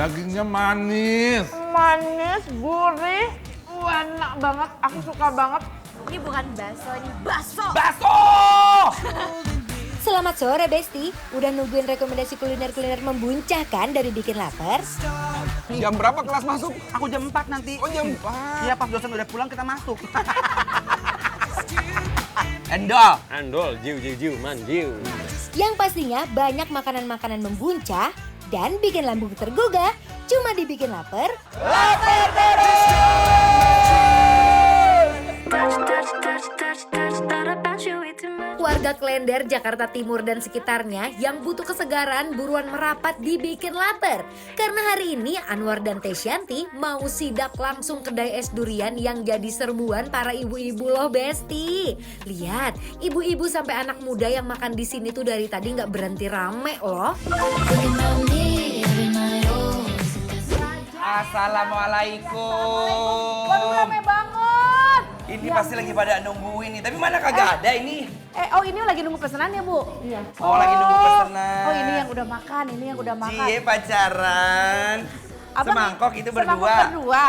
Dagingnya manis. Manis, gurih, enak banget. Aku suka banget. Ini bukan bakso, ini baso. Bakso! Selamat sore Besti, udah nungguin rekomendasi kuliner-kuliner membuncahkan dari bikin lapar? Jam berapa kelas masuk? Aku jam 4 nanti. Oh jam 4. Iya, pas dosen udah pulang kita masuk. Endol. Andol, jiu, manjiu. Yang pastinya banyak makanan-makanan membuncah dan bikin lambung tergugah, cuma dibikin lapar. Warga Klender, Jakarta Timur dan sekitarnya yang butuh kesegaran buruan merapat dibikin lapar. Karena hari ini Anwar dan Tesyanti mau sidak langsung kedai es durian yang jadi serbuan para ibu-ibu loh Besti. Lihat, ibu-ibu sampai anak muda yang makan di sini tuh dari tadi nggak berhenti rame loh. Assalamualaikum. Waduh, rame banget. Ini pasti lagi pada nungguin nih, tapi mana kagak ada ini. Oh ini lagi nunggu pesanan ya, Bu? Iya. Oh, lagi nunggu pesanan. Oh, ini yang udah makan, ini yang udah makan. Cie pacaran. Abang- Semangkok itu berdua. Semangkok berdua.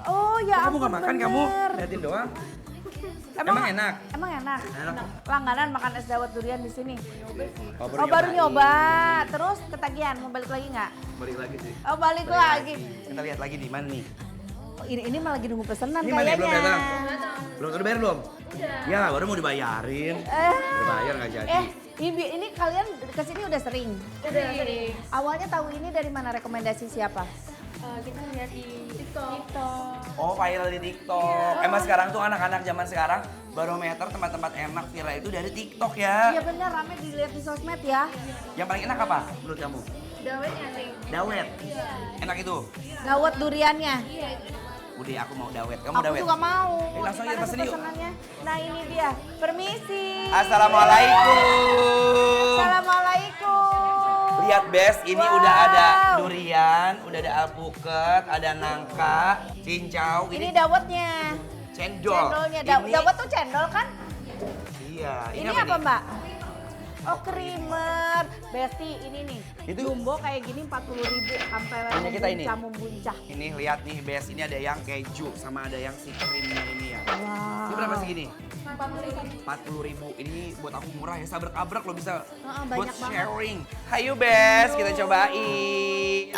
Oh ya Kamu nggak makan kamu? bener. Liatin doang. Emang enak? Emang enak. Enak. Langganan makan es dawet durian di sini. Oh, Oh baru nyoba. Terus ketagihan, mau balik lagi nggak? Balik lagi sih. Oh balik lagi. Kita lihat lagi di mana nih. Oh, ini malah lagi nunggu pesanan Ini mana ya? kayaknya. Belum datang? Belum udah bayar belum? Ya, baru mau dibayarin. Udah bayar nggak jadi. Ini kalian kesini udah sering? Udah sering. Awalnya tahu ini dari mana, rekomendasi siapa? Kita lihat di TikTok. Oh, viral di TikTok. Emang sekarang tuh anak-anak zaman sekarang barometer tempat-tempat enak viral itu dari TikTok ya. Iya benar, rame dilihat di sosmed ya. Yang paling enak apa menurut kamu? Dawetnya nih. Dawet. Enak itu. Dawet duriannya. Udah aku mau dawet. Kamu Aku dawet? juga mau. Langsung aja Gimana pesen tuh yuk. pesanannya? Nah ini dia. Permisi. Assalamualaikum. Assalamualaikum. Lihat Bes, ini Wow. udah ada durian, udah ada alpukat, ada nangka, cincau, Ini dawetnya. cendol. Cendolnya. Ini- Dawet tuh cendol kan? Iya. Ini apa Mbak? Oh creamer. Besti ini nih. Itu- Jumbo kayak gini 40.000 sampai Punya kita ini. membuncah. Ini lihat nih Bes, ini ada yang keju sama ada yang si krimnya ini ya. Wow. Ini berapa segini? 40.000. Ini buat aku murah ya, sabrek-abrek lo bisa Heeh, buat banyak banget. sharing. Hayu Bes, kita cobain.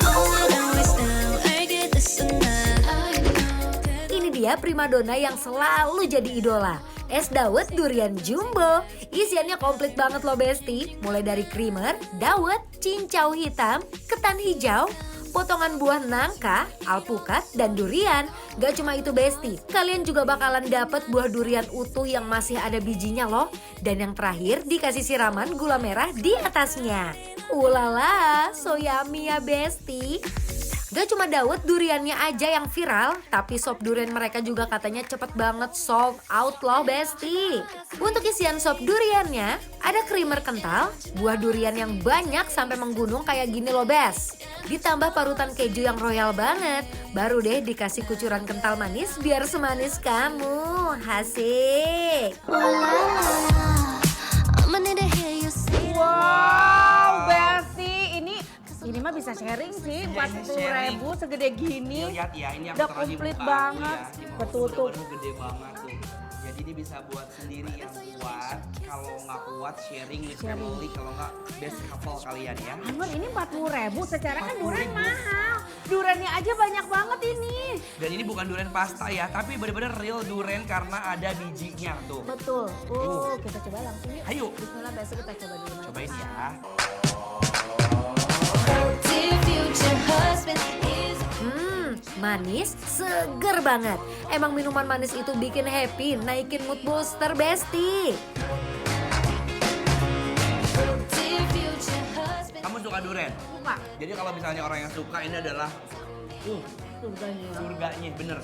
Ini dia primadona yang selalu jadi idola. Es dawet durian jumbo. Isiannya komplit banget loh Besti. Mulai dari creamer, dawet, cincau hitam, ketan hijau, potongan buah nangka, alpukat, dan durian. Gak cuma itu Besti, kalian juga bakalan dapet buah durian utuh yang masih ada bijinya loh. Dan yang terakhir dikasih siraman gula merah di atasnya. Ulala, so yummy ya Besti. Gak cuma dawet duriannya aja yang viral, tapi sop durian mereka juga katanya cepet banget sold out loh Besti. Untuk isian sop duriannya, ada creamer kental, buah durian yang banyak sampai menggunung kayak gini loh Bes. Ditambah parutan keju yang royal banget, baru deh dikasih kucuran kental manis biar semanis kamu. Asik. Wow, Besti, ini mah bisa sharing sih, Iya, ini sharing. 40.000 segede gini. Lihat ya, ini aku Udah taruh di komplit muka aku banget. ya. Di muka aku Ketutup. bener-bener gede banget tuh. Jadi ini bisa buat sendiri yang kuat. Kalau nggak kuat sharing with family, kalau nggak best couple kalian ya. Anwar ini 40.000, secara kan durian mahal. Duriannya aja banyak banget ini. Dan ini bukan durian pasta ya, tapi bener-bener real durian karena ada bijinya tuh. Betul. Kita coba langsung yuk. Ayo. Bismillah, Besti kita coba dulu. Cobain ya. Manis, seger banget. Emang minuman manis itu bikin happy, naikin mood booster Besti. Kamu suka durian? Suka. Jadi kalau misalnya orang yang suka ini adalah Surganya. surganya, bener.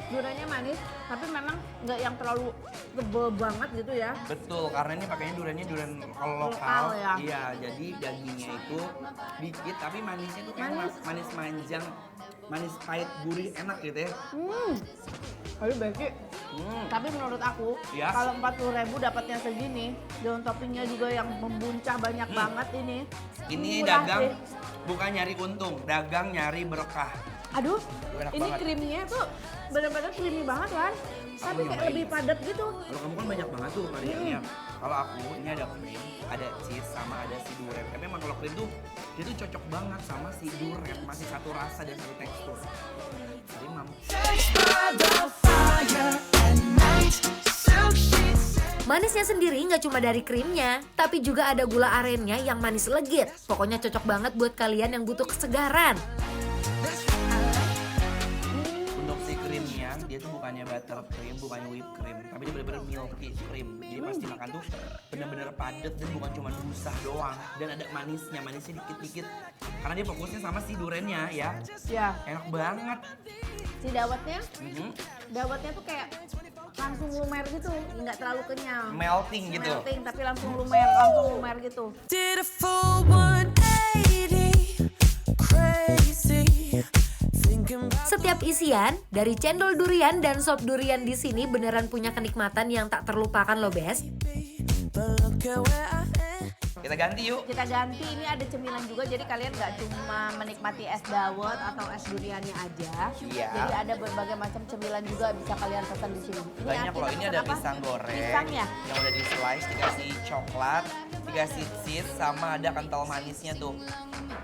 Duriannya manis, tapi memang nggak yang terlalu tebel banget gitu ya. Betul, karena ini pakainya duriannya durian lokal. Lokal ya. Iya, jadi dagingnya itu dikit tapi manisnya tuh enak, manis manjang. manis pahit gurih enak gitu ya. Aduh Becky, tapi menurut aku Ya. kalau 40.000 dapatnya segini, daun toppingnya juga yang membuncah banyak banget ini. Ini Murah dagang sih. bukan nyari untung, dagang nyari berkah. Aduh, Enak ini banget. krimnya tuh benar-benar creamy banget kan? Tapi kayak nyobain. lebih padat gitu. Kalau kamu kan banyak banget tuh variannya. Kalau aku ini ada krim, ada cheese sama ada si durian. Tapi emang kalau krim tuh dia tuh cocok banget sama si durian, masih satu rasa dan satu tekstur. Jadi mam. Manisnya sendiri nggak cuma dari krimnya, tapi juga ada gula arennya yang manis legit. Pokoknya cocok banget buat kalian yang butuh kesegaran. Untuk si krimnya, dia tuh bukannya butter cream, bukannya whipped cream, tapi dia bener-bener milky cream. Jadi pasti makan tuh bener-bener padat dan bukan cuma busah doang. Dan ada manisnya dikit-dikit. Karena dia fokusnya sama si duriannya ya. Ya, Enak banget. si dawetnya, Mhm. dawetnya tuh kayak langsung lumer gitu, nggak terlalu kenyang. Melting gitu. Melting, tapi langsung lumer gitu. Did a full 180, crazy. Thinking about Setiap isian, dari cendol durian dan sop durian di sini beneran punya kenikmatan yang tak terlupakan loh, Bes. but look at where I am. Kita ganti yuk. Kita ganti, ini ada cemilan juga, jadi kalian nggak cuma menikmati es dawet atau es duriannya aja. Iya. Jadi ada berbagai macam cemilan juga bisa kalian pesan di sini. Banyak kita loh, ini pesan ada apa? pisang goreng Pisang ya? yang udah di slice, dikasih coklat, dikasih cheese, sama ada kental manisnya tuh.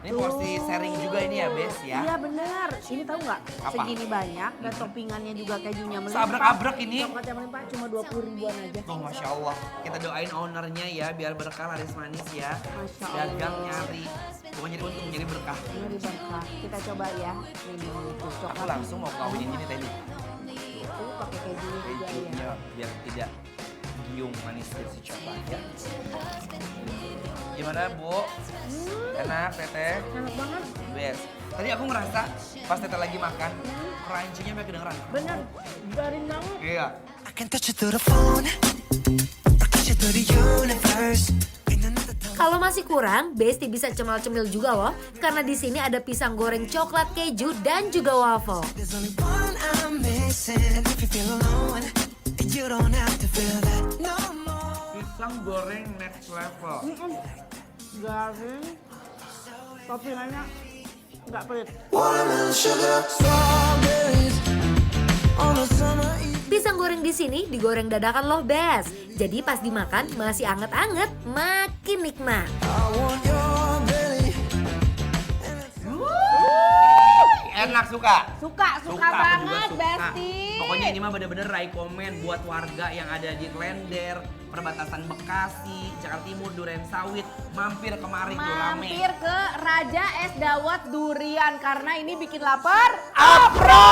Ini porsi sharing juga ini ya, Bes ya. Iya bener, ini tahu nggak? Apa? Segini banyak dan toppingannya juga kejunya melimpah. Seabrek-abrek ini. Coklatnya melimpah cuma 20.000-an aja. Tuh Masya Allah, kita doain ownernya ya biar berkah laris manis ya. Masya Allah. Dagang nyari, bukan jadi untung, jadi berkah. Ini berkah. Kita coba ya. Ini tuh Aku coklat. langsung mau kawinin ini tadi. Itu pakai keju juga ya. Kejunya biar tidak giung manis dari si coklat ya. Gimana Bu? Enak Teteh? Enak banget. Best. Tadi aku ngerasa pas Teteh lagi makan, crunchy-nya sampai kedengeran. Bener, garing banget. Iya. I can touch you through the phone, or touch you through the universe. In another time. Kalau masih kurang, Besti bisa cemil-cemil juga loh, karena di sini ada pisang goreng coklat keju dan juga waffle. There's only one I'm missing. And if you feel alone, you don't have to feel that no more. Pisang goreng next level. Garing. Toppingannya nggak pelit. Watermelon sugar, strawberries on a summer eve. Pisang goreng di sini digoreng dadakan loh, Bes. Jadi pas dimakan masih anget-anget, makin nikmat. I want your belly. Enak suka? Suka aku banget, juga suka. Besti. Pokoknya ini mah bener-bener rekomen buat warga yang ada di Klender, perbatasan Bekasi, Jakarta Timur, Duren Sawit, mampir kemari tuh rame. Mampir ke Raja Es Dawet Durian karena ini bikin lapar. Apro!